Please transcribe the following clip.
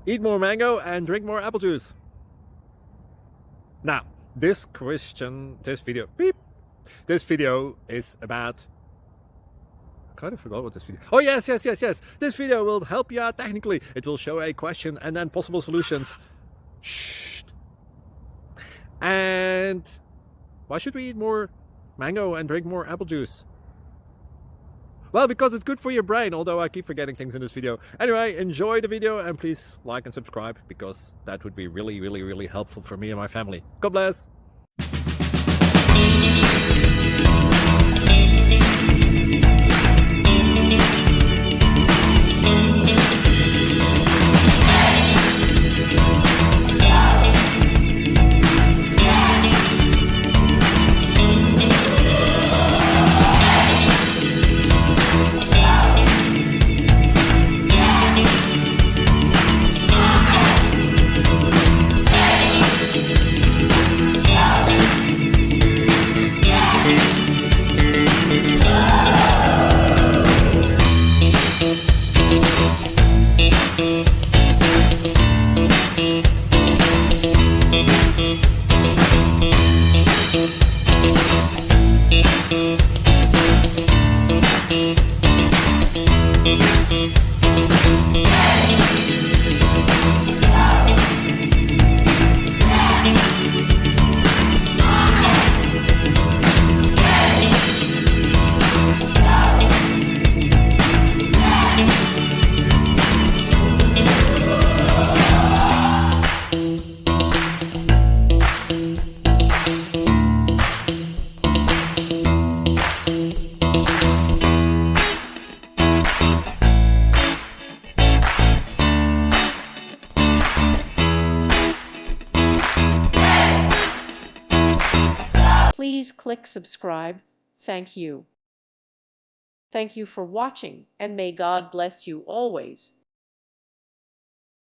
Eat more mango and drink more apple juice. Now, this video is about, I kind of forgot what this video. Oh, yes. This video will help you out technically. It will show a question and then possible solutions. Shh. And why should we eat more mango and drink more apple juice? Well, because it's good for your brain, although I keep forgetting things in this video. Anyway, enjoy the video and please like and subscribe, because that would be really helpful for me and my family. God bless! Please click subscribe. Thank you. Thank you for watching, and may God bless you always.